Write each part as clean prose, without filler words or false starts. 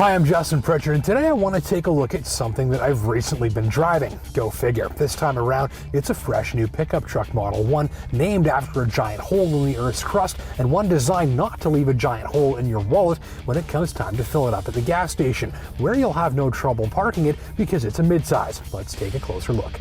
Hi, I'm Justin Pritchard, and today I want to take a look at something that I've recently been driving. Go figure. This time around, it's a fresh new pickup truck model, one named after a giant hole in the Earth's crust, and one designed not to leave a giant hole in your wallet when it comes time to fill it up at the gas station, where you'll have no trouble parking it because it's a midsize. Let's take a closer look.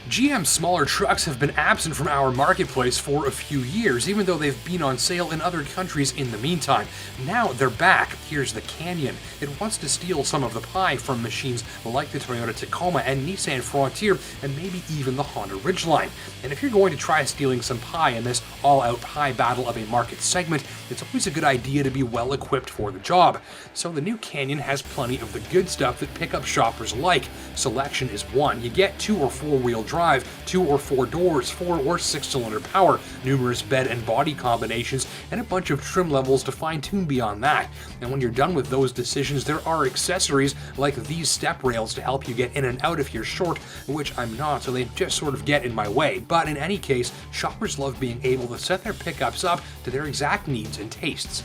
GM's smaller trucks have been absent from our marketplace for a few years, even though they've been on sale in other countries in the meantime. Now they're back. Here's the Canyon. It wants to steal some of the pie from machines like the Toyota Tacoma and Nissan Frontier, and maybe even the Honda Ridgeline. And if you're going to try stealing some pie in this all-out pie battle of a market segment, it's always a good idea to be well equipped for the job. So the new Canyon has plenty of the good stuff that pickup shoppers like. Selection is one. You get 2 or 4-wheel drive, 2 or 4 doors, 4 or 6-cylinder power, numerous bed and body combinations, and a bunch of trim levels to fine-tune beyond that. And when you're done with those decisions, there are accessories like these step rails to help you get in and out if you're short, which I'm not, so they just sort of get in my way. But in any case, shoppers love being able to set their pickups up to their exact needs and tastes.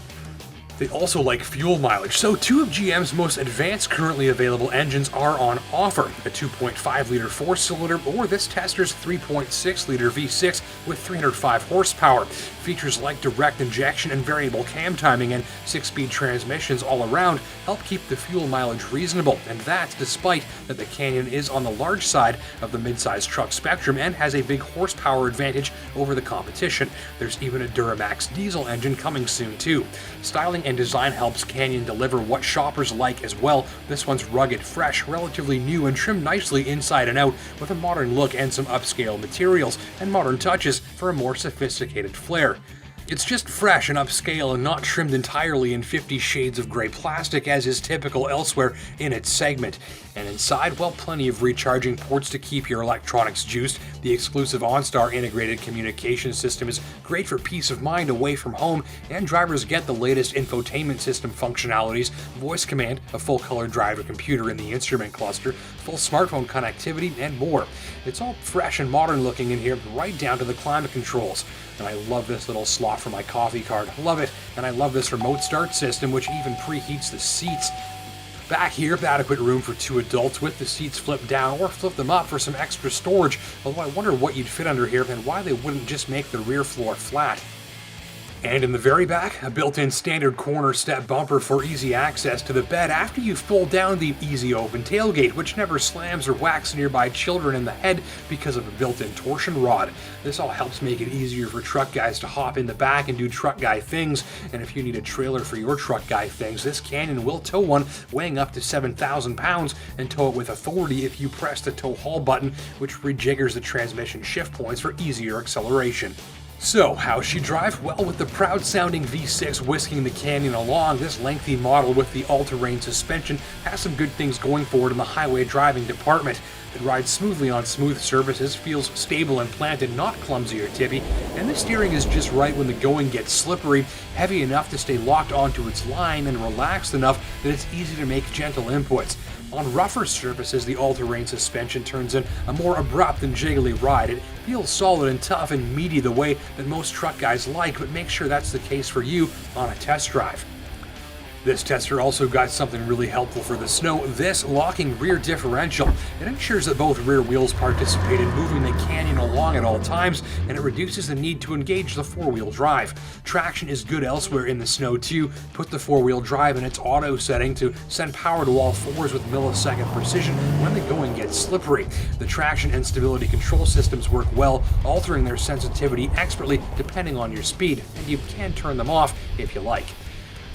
They also like fuel mileage, so 2 of GM's most advanced currently available engines are on offer, a 2.5-liter 4-cylinder or this tester's 3.6-liter V6 with 305 horsepower. Features like direct injection and variable cam timing and 6-speed transmissions all around help keep the fuel mileage reasonable, and that's despite that the Canyon is on the large side of the midsize truck spectrum and has a big horsepower advantage over the competition. There's even a Duramax diesel engine coming soon too. Styling and design helps Canyon deliver what shoppers like as well. This one's rugged, fresh, relatively new, and trimmed nicely inside and out with a modern look and some upscale materials and modern touches for a more sophisticated flair. It's just fresh and upscale and not trimmed entirely in 50 shades of gray plastic as is typical elsewhere in its segment. And inside, well, plenty of recharging ports to keep your electronics juiced. The exclusive OnStar integrated communication system is great for peace of mind away from home, and drivers get the latest infotainment system functionalities, voice command, a full-color driver computer in the instrument cluster, full smartphone connectivity, and more. It's all fresh and modern looking in here, right down to the climate controls. And I love this little slot for my coffee card. Love it. And I love this remote start system, which even preheats the seats. Back here, adequate room for 2 adults with the seats flipped down or flip them up for some extra storage, although I wonder what you'd fit under here and why they wouldn't just make the rear floor flat. And in the very back, a built-in standard corner step bumper for easy access to the bed after you fold down the easy open tailgate, which never slams or whacks nearby children in the head because of a built-in torsion rod. This all helps make it easier for truck guys to hop in the back and do truck guy things, and if you need a trailer for your truck guy things, this Canyon will tow one weighing up to 7,000 pounds and tow it with authority if you press the tow haul button, which rejiggers the transmission shift points for easier acceleration. So, how's she drive? Well, with the proud-sounding V6 whisking the Canyon along, this lengthy model with the all-terrain suspension has some good things going for it in the highway driving department. It rides smoothly on smooth surfaces, feels stable and planted, not clumsy or tippy, and the steering is just right when the going gets slippery, heavy enough to stay locked onto its line and relaxed enough that it's easy to make gentle inputs. On rougher surfaces, the all-terrain suspension turns in a more abrupt and jiggly ride. It feels solid and tough and meaty the way that most truck guys like, but make sure that's the case for you on a test drive. This tester also got something really helpful for the snow, this locking rear differential. It ensures that both rear wheels participate in moving the Canyon along at all times, and it reduces the need to engage the 4-wheel drive. Traction is good elsewhere in the snow too. Put the 4-wheel drive in its auto setting to send power to all 4s with millisecond precision when the going gets slippery. The traction and stability control systems work well, altering their sensitivity expertly depending on your speed, and you can turn them off if you like.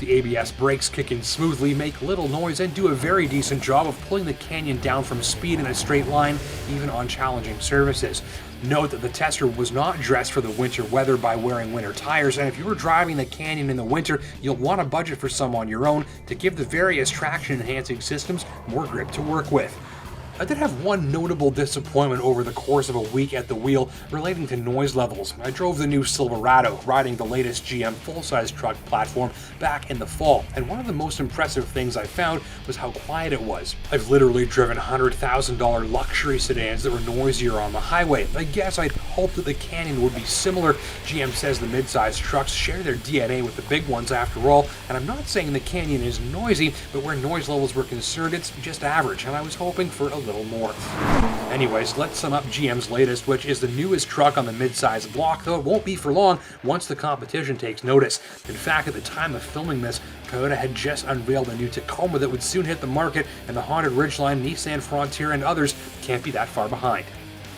The ABS brakes kick in smoothly, make little noise, and do a very decent job of pulling the Canyon down from speed in a straight line, even on challenging surfaces. Note that the tester was not dressed for the winter weather by wearing winter tires, and if you were driving the Canyon in the winter, you'll want to budget for some on your own to give the various traction-enhancing systems more grip to work with. I did have one notable disappointment over the course of a week at the wheel relating to noise levels. I drove the new Silverado, riding the latest GM full-size truck platform back in the fall, and one of the most impressive things I found was how quiet it was. I've literally driven $100,000 luxury sedans that were noisier on the highway. I guess I'd hoped that the Canyon would be similar. GM says the mid-size trucks share their DNA with the big ones after all, and I'm not saying the Canyon is noisy, but where noise levels were concerned, it's just average, and I was hoping for a little more. Anyways, let's sum up GM's latest, which is the newest truck on the mid-size block, though it won't be for long once the competition takes notice. In fact, at the time of filming this, Toyota had just unveiled a new Tacoma that would soon hit the market, and the haunted Ridgeline, Nissan Frontier, and others can't be that far behind.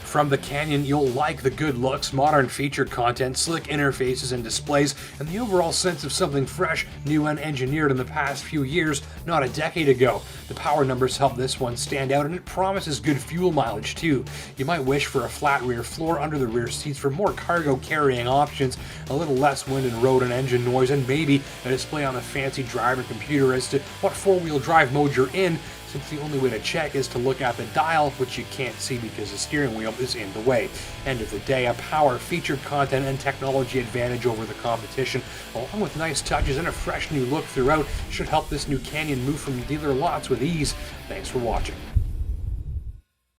From the Canyon, you'll like the good looks, modern feature content, slick interfaces and displays, and the overall sense of something fresh, new, and engineered in the past few years, not a decade ago. The power numbers help this one stand out, and it promises good fuel mileage too. You might wish for a flat rear floor under the rear seats for more cargo carrying options, a little less wind and road and engine noise, and maybe a display on the fancy driver computer as to what four-wheel drive mode you're in, since the only way to check is to look at the dial, which you can't see because the steering wheel is in the way. End of the day, a power, featured content, and technology advantage over the competition, along with nice touches and a fresh new look throughout, should help this new Canyon move from dealer lots with ease. Thanks for watching.